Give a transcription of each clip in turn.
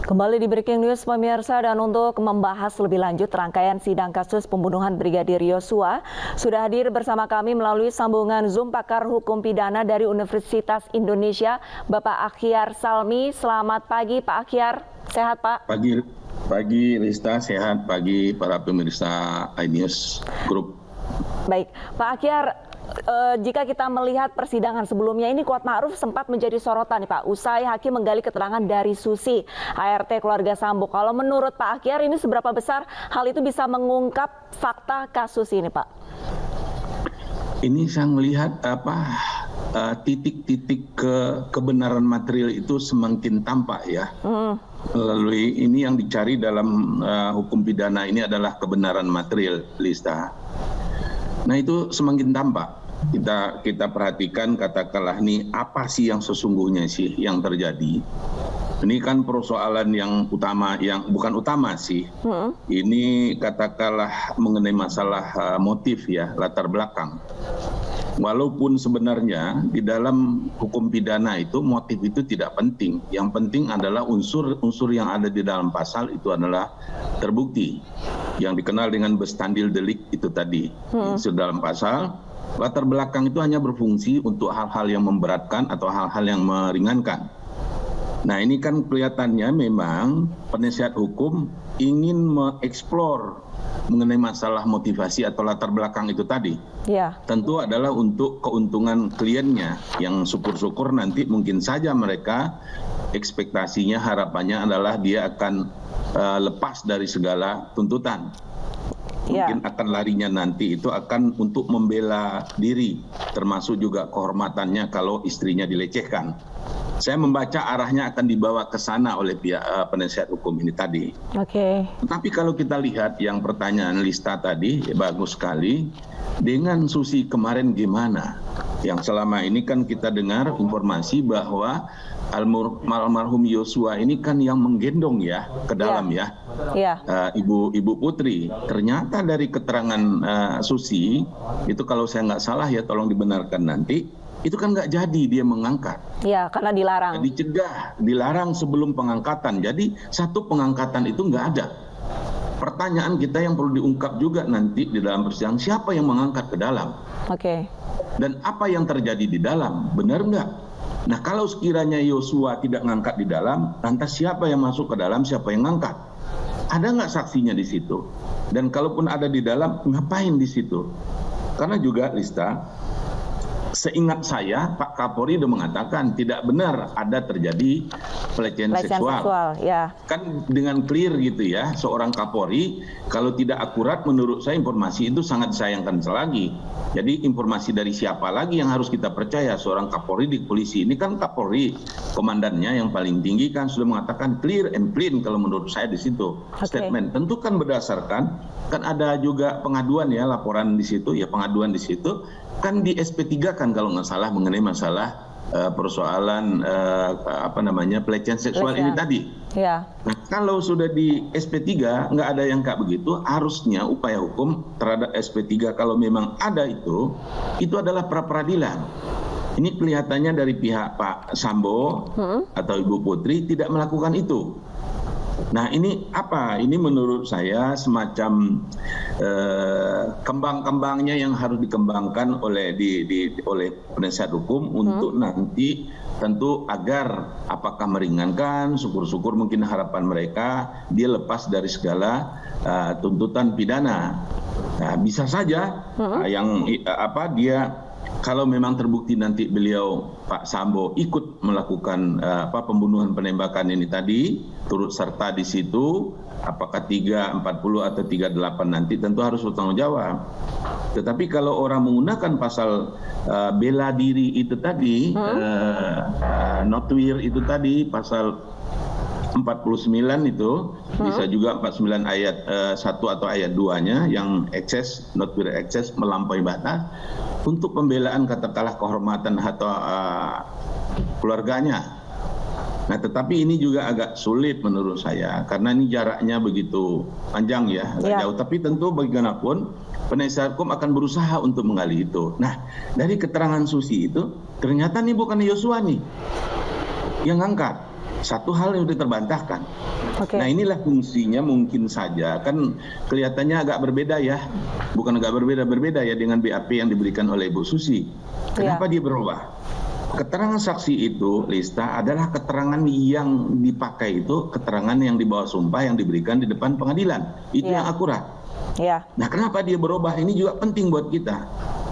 Kembali di Breaking News pemirsa, dan untuk membahas lebih lanjut rangkaian sidang kasus pembunuhan Brigadir Yosua, sudah hadir bersama kami melalui sambungan Zoom pakar hukum pidana dari Universitas Indonesia, Bapak Akhyar Salmi. Selamat pagi Pak Akhyar, sehat Pak? Pagi Rista, sehat. Pagi para pemirsa iNews Group. Baik, Pak Akhyar, jika kita melihat persidangan sebelumnya ini, Kuat Ma'ruf sempat menjadi sorotan nih Pak, usai hakim menggali keterangan dari Susi, ART keluarga Sambo. Kalau menurut Pak Akhyar, ini seberapa besar hal itu bisa mengungkap fakta kasus ini Pak? Ini saya melihat titik-titik kebenaran material itu semakin tampak ya. Melalui ini yang dicari dalam hukum pidana ini adalah kebenaran material, Lista. Nah itu semakin tampak. Kita perhatikan, katakanlah nih, apa sih yang sesungguhnya sih yang terjadi. Ini kan persoalan yang utama, yang bukan utama sih. Ini katakanlah mengenai masalah motif ya, latar belakang. Walaupun sebenarnya di dalam hukum pidana itu motif itu tidak penting. Yang penting adalah unsur yang ada di dalam pasal itu adalah terbukti. Yang dikenal dengan bestandil delik itu tadi. Unsur dalam pasal, latar belakang itu hanya berfungsi untuk hal-hal yang memberatkan atau hal-hal yang meringankan. Nah ini kan kelihatannya memang penasihat hukum ingin mengeksplor mengenai masalah motivasi atau latar belakang itu tadi. Ya. Tentu adalah untuk keuntungan kliennya, yang syukur-syukur nanti mungkin saja mereka ekspektasinya, harapannya adalah dia akan lepas dari segala tuntutan. Mungkin akan larinya nanti itu akan untuk membela diri, termasuk juga kehormatannya kalau istrinya dilecehkan. Saya membaca arahnya akan dibawa ke sana oleh pihak penasihat hukum ini tadi. Oke. Tapi kalau kita lihat yang pertanyaan Lista tadi, bagus sekali. Dengan Susi kemarin gimana? Yang selama ini kan kita dengar informasi bahwa almarhum Yosua ini kan yang menggendong ya ke dalam Ibu Putri. Ternyata dari keterangan Susi itu, kalau saya nggak salah ya, tolong dibenarkan nanti, itu kan nggak jadi dia mengangkat. Ya, karena dilarang. Dicegah, dilarang sebelum pengangkatan. Jadi satu pengangkatan itu nggak ada. Pertanyaan kita yang perlu diungkap juga nanti di dalam persidangan, siapa yang mengangkat ke dalam? Oke. Dan apa yang terjadi di dalam, benar nggak? Nah kalau sekiranya Yosua tidak ngangkat di dalam, lantas siapa yang masuk ke dalam, siapa yang ngangkat? Ada nggak saksinya di situ? Dan kalaupun ada di dalam, ngapain di situ? Karena juga Lista, seingat saya Pak Kapolri sudah mengatakan tidak benar ada terjadi pelecehan seksual. Ya. Kan dengan clear gitu ya, seorang Kapolri kalau tidak akurat, menurut saya informasi itu sangat disayangkan lagi. Jadi informasi dari siapa lagi yang harus kita percaya? Seorang Kapolri di polisi ini kan Kapolri, komandannya yang paling tinggi kan sudah mengatakan clear and clean kalau menurut saya di situ. Statement tentu kan berdasarkan, kan ada juga pengaduan ya, laporan di situ ya, pengaduan di situ kan di SP3 kan kalau nggak salah mengenai masalah persoalan pelecehan seksual ini tadi. Ya. Nah kalau sudah di SP3 nggak ada yang kayak begitu, harusnya upaya hukum terhadap SP3 kalau memang ada itu adalah pra peradilan. Ini kelihatannya dari pihak Pak Sambo atau Ibu Putri tidak melakukan itu. Nah ini apa? Ini menurut saya semacam kembang-kembangnya yang harus dikembangkan oleh oleh penasihat hukum untuk nanti tentu agar apakah meringankan, syukur-syukur mungkin harapan mereka dia lepas dari segala tuntutan pidana. Nah bisa saja dia kalau memang terbukti nanti beliau Pak Sambo ikut melakukan pembunuhan penembakan ini tadi, turut serta di situ, apakah 340 atau 38 nanti tentu harus bertanggung jawab. Tetapi kalau orang menggunakan pasal bela diri itu tadi, notwir itu tadi, pasal 49 itu, bisa juga 49 ayat 1 atau ayat 2-nya yang excess, notwir excess, melampaui batas, untuk pembelaan katakanlah kehormatan atau keluarganya. Nah tetapi ini juga agak sulit menurut saya, karena ini jaraknya begitu panjang ya, agak jauh. Tapi tentu bagaimanapun penasihat hukum akan berusaha untuk menggali itu. Nah dari keterangan Susi itu, ternyata nih bukan Yosua nih yang ngangkat. Satu hal yang sudah terbantahkan. Oke. Nah inilah fungsinya mungkin saja, kan kelihatannya agak berbeda ya. Bukan agak berbeda ya dengan BAP yang diberikan oleh Ibu Susi. Kenapa dia berubah? Keterangan saksi itu, Lista, adalah keterangan yang dipakai itu, keterangan yang di bawah sumpah yang diberikan di depan pengadilan. Itu yang akurat. Nah kenapa dia berubah? Ini juga penting buat kita.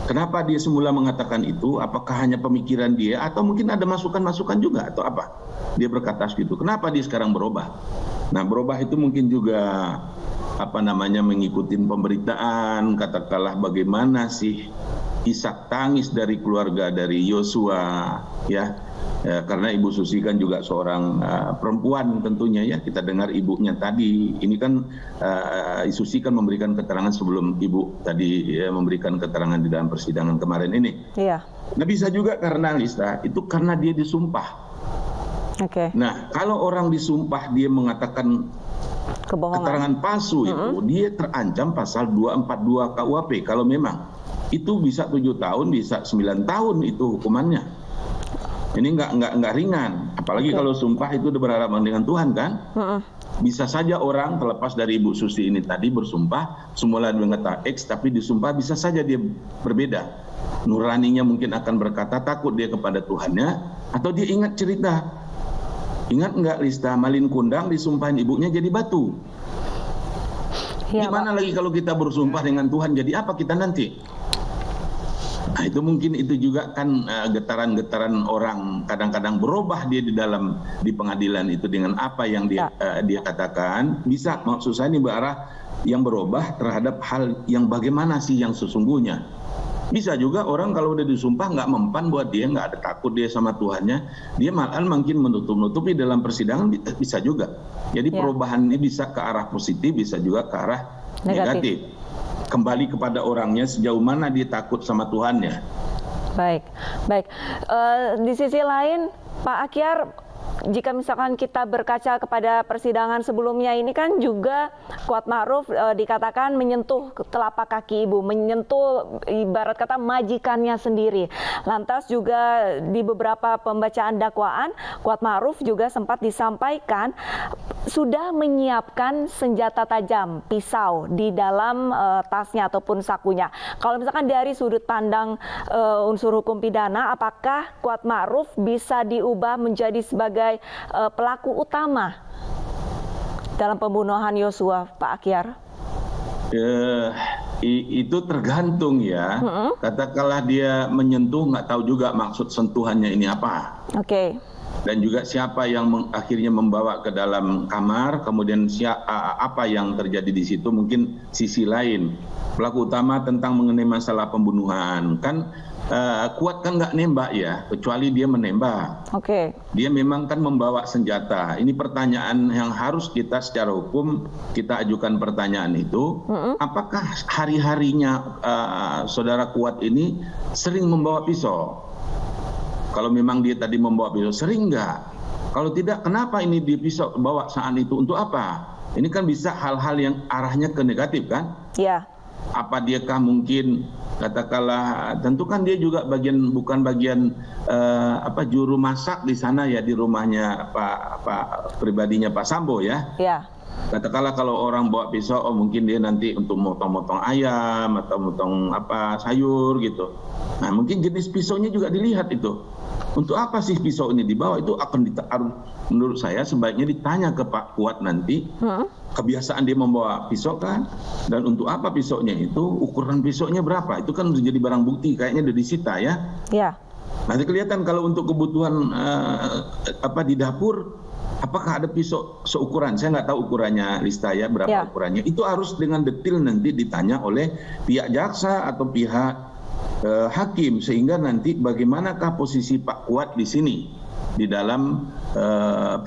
Kenapa dia semula mengatakan itu? Apakah hanya pemikiran dia atau mungkin ada masukan-masukan juga atau apa? Dia berkata begitu. Kenapa dia sekarang berubah? Nah, berubah itu mungkin juga mengikuti pemberitaan, katakanlah bagaimana sih isak tangis dari keluarga dari Yosua ya. Karena Ibu Susi kan juga seorang perempuan tentunya ya, kita dengar ibunya tadi, ini kan Susi kan memberikan keterangan sebelum Ibu tadi ya, memberikan keterangan di dalam persidangan kemarin ini. Nah bisa juga karena Lista, itu karena dia disumpah. Nah kalau orang disumpah dia mengatakan kebohongan, keterangan palsu itu dia terancam pasal 242 KUHP kalau memang itu bisa 7 tahun, bisa 9 tahun itu hukumannya. Ini nggak ringan, apalagi kalau sumpah itu berhadapan dengan Tuhan kan. Bisa saja orang terlepas dari Ibu Susi ini tadi bersumpah, semula dia mengatakan X, tapi disumpah bisa saja dia berbeda. Nuraninya mungkin akan berkata takut dia kepada Tuhannya, atau dia ingat cerita. Ingat nggak Lista, Malin Kundang disumpahin ibunya jadi batu. Gimana lagi kalau kita bersumpah dengan Tuhan, jadi apa kita nanti? Nah itu mungkin itu juga kan getaran-getaran orang kadang-kadang berubah dia di pengadilan itu dengan apa yang dia katakan, bisa maksud saya ini berarah yang berubah terhadap hal yang bagaimana sih yang sesungguhnya. Bisa juga orang kalau udah disumpah nggak mempan buat dia, nggak ada takut dia sama Tuhannya, dia malah mungkin menutup-nutupi dalam persidangan, bisa juga. Jadi perubahan ini bisa ke arah positif, bisa juga ke arah negatif. Kembali kepada orangnya sejauh mana dia takut sama Tuhannya. Baik. Di sisi lain, Pak Akyar, jika misalkan kita berkaca kepada persidangan sebelumnya ini kan juga Kuatma'ruf dikatakan menyentuh telapak kaki ibu, menyentuh ibarat kata majikannya sendiri. Lantas juga di beberapa pembacaan dakwaan Kuatma'ruf juga sempat disampaikan sudah menyiapkan senjata tajam, pisau di dalam tasnya ataupun sakunya. Kalau misalkan dari sudut pandang unsur hukum pidana, apakah Kuatma'ruf bisa diubah menjadi sebagai pelaku utama dalam pembunuhan Yosua, Pak Akyar? Itu tergantung ya. Katakanlah dia menyentuh, nggak tahu juga maksud sentuhannya ini apa. Dan juga siapa yang akhirnya membawa ke dalam kamar, kemudian apa yang terjadi di situ, mungkin sisi lain. Pelaku utama tentang mengenai masalah pembunuhan kan Kuat kan nggak nembak ya, kecuali dia menembak. Dia memang kan membawa senjata. Ini pertanyaan yang harus kita secara hukum kita ajukan pertanyaan itu. Apakah hari-harinya saudara Kuat ini sering membawa pisau? Kalau memang dia tadi membawa pisau, sering nggak? Kalau tidak, kenapa ini dia pisau bawa saat itu? Untuk apa? Ini kan bisa hal-hal yang arahnya ke negatif kan? Apa diakah mungkin katakanlah, tentu kan dia juga bukan bagian juru masak di sana ya, di rumahnya Pak pribadinya Pak Sambo ya. Katakanlah kalau orang bawa pisau, oh mungkin dia nanti untuk motong-motong ayam atau motong sayur gitu. Nah mungkin jenis pisaunya juga dilihat itu. Untuk apa sih pisau ini dibawa? Itu akan menurut saya sebaiknya ditanya ke Pak Kuat nanti. Kebiasaan dia membawa pisau kan, dan untuk apa pisaunya itu, ukuran pisaunya berapa, itu kan menjadi barang bukti, kayaknya udah disita ya. Nanti kelihatan kalau untuk kebutuhan di dapur, apakah ada pisau seukuran, saya nggak tahu ukurannya Lista ya, berapa ukurannya, itu harus dengan detail nanti ditanya oleh pihak jaksa atau pihak hakim, sehingga nanti bagaimanakah posisi Pak Kuat di sini di dalam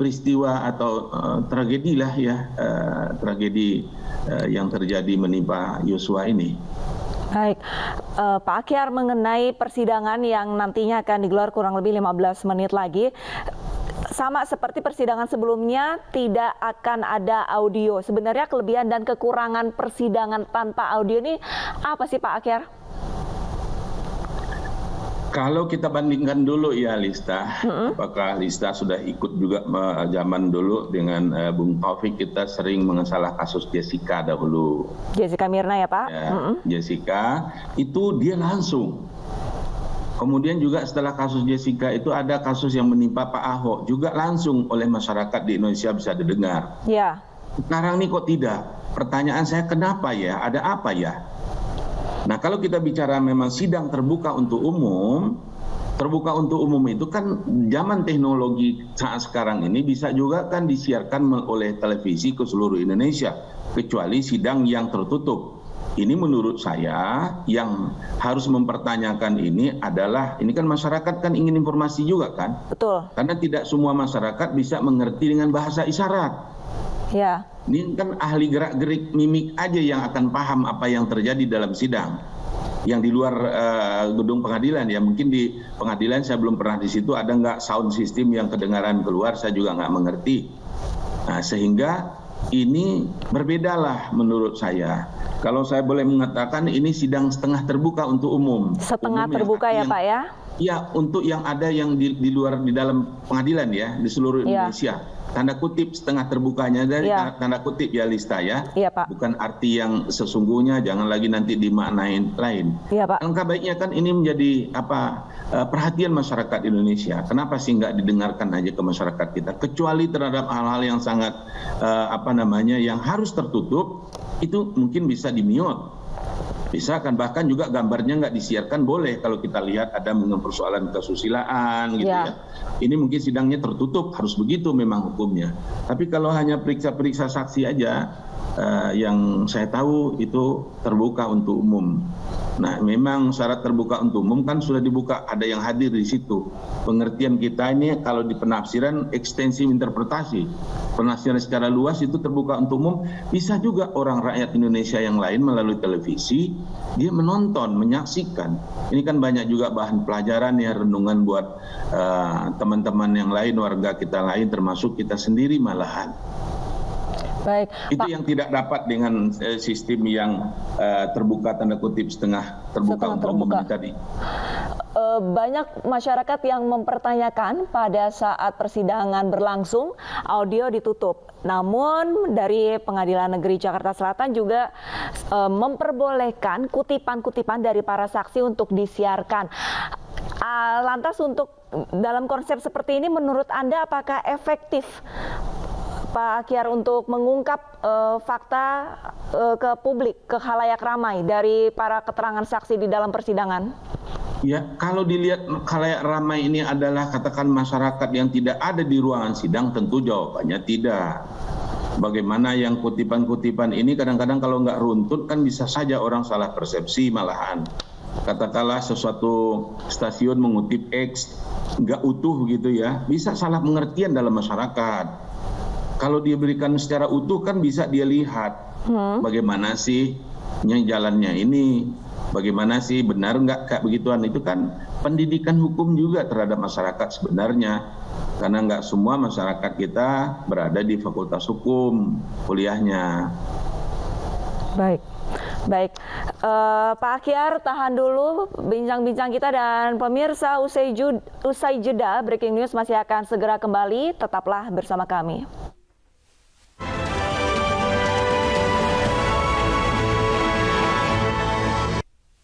peristiwa atau tragedi lah ya, tragedi yang terjadi menimpa Yosua ini. Baik, Pak Akyar, mengenai persidangan yang nantinya akan digelar kurang lebih 15 menit lagi, sama seperti persidangan sebelumnya, tidak akan ada audio. Sebenarnya kelebihan dan kekurangan persidangan tanpa audio ini apa sih Pak Akyar? Kalau kita bandingkan dulu ya Lista, apakah Lista sudah ikut juga zaman dulu dengan Bung Taufik, kita sering mengensalah kasus Jessica dahulu. Jessica Mirna ya Pak? Ya, Jessica itu dia langsung. Kemudian juga setelah kasus Jessica itu ada kasus yang menimpa Pak Ahok, juga langsung oleh masyarakat di Indonesia bisa didengar. Ya. Sekarang ini kok tidak? Pertanyaan saya kenapa ya? Ada apa ya? Nah, kalau kita bicara memang sidang terbuka untuk umum itu kan zaman teknologi saat sekarang ini bisa juga kan disiarkan oleh televisi ke seluruh Indonesia, kecuali sidang yang tertutup. Ini menurut saya yang harus mempertanyakan ini adalah, ini kan masyarakat kan ingin informasi juga kan? Betul. Karena tidak semua masyarakat bisa mengerti dengan bahasa isyarat. Ya. Ini kan ahli gerak-gerik mimik aja yang akan paham apa yang terjadi dalam sidang. Yang di luar gedung pengadilan ya, mungkin di pengadilan saya belum pernah di situ, ada nggak sound system yang kedengaran keluar, saya juga nggak mengerti. Nah, sehingga ini berbedalah menurut saya. Kalau saya boleh mengatakan ini sidang setengah terbuka untuk umum. Setengah terbuka ya Pak ya? Ya, untuk yang ada yang di luar di dalam pengadilan ya, di seluruh Indonesia. Tanda kutip setengah terbukanya dari tanda kutip ya Lista ya. Iya Pak. Bukan arti yang sesungguhnya, jangan lagi nanti dimaknain lain. Iya Pak. Alangkah baiknya kan ini menjadi perhatian masyarakat Indonesia. Kenapa sih nggak didengarkan aja ke masyarakat kita? Kecuali terhadap hal-hal yang sangat yang harus tertutup, itu mungkin bisa di-mute. Bisa kan, bahkan juga gambarnya nggak disiarkan boleh kalau kita lihat ada persoalan kesusilaan gitu ya. Ini mungkin sidangnya tertutup, harus begitu memang hukumnya. Tapi kalau hanya periksa-periksa saksi aja, yang saya tahu itu terbuka untuk umum. Nah, memang syarat terbuka untuk umum kan sudah dibuka, ada yang hadir di situ. Pengertian kita ini kalau di penafsiran ekstensif interpretasi. Penafsiran secara luas itu terbuka untuk umum, bisa juga orang rakyat Indonesia yang lain melalui televisi, dia menonton, menyaksikan. Ini kan banyak juga bahan pelajaran ya, renungan buat teman-teman yang lain, warga kita lain, termasuk kita sendiri malahan. Baik, itu Pak, yang tidak dapat dengan sistem yang terbuka tanda kutip setengah terbuka untuk umum tadi. Banyak masyarakat yang mempertanyakan pada saat persidangan berlangsung audio ditutup. Namun dari Pengadilan Negeri Jakarta Selatan juga memperbolehkan kutipan-kutipan dari para saksi untuk disiarkan. Lantas untuk dalam konsep seperti ini menurut Anda apakah efektif Pak Akhyar untuk mengungkap fakta ke publik, ke khalayak ramai dari para keterangan saksi di dalam persidangan? Ya, kalau dilihat khalayak ramai ini adalah katakan masyarakat yang tidak ada di ruangan sidang, tentu jawabannya tidak. Bagaimana yang kutipan-kutipan ini kadang-kadang kalau nggak runtut kan bisa saja orang salah persepsi malahan. Katakanlah sesuatu stasiun mengutip X nggak utuh gitu ya, bisa salah pengertian dalam masyarakat. Kalau dia berikan secara utuh kan bisa dia lihat bagaimana sih jalannya ini, bagaimana sih benar nggak kayak begituan. Itu kan pendidikan hukum juga terhadap masyarakat sebenarnya, karena nggak semua masyarakat kita berada di fakultas hukum kuliahnya. Baik. Pak Akhyar, tahan dulu bincang-bincang kita, dan pemirsa usai jeda Breaking News masih akan segera kembali, tetaplah bersama kami.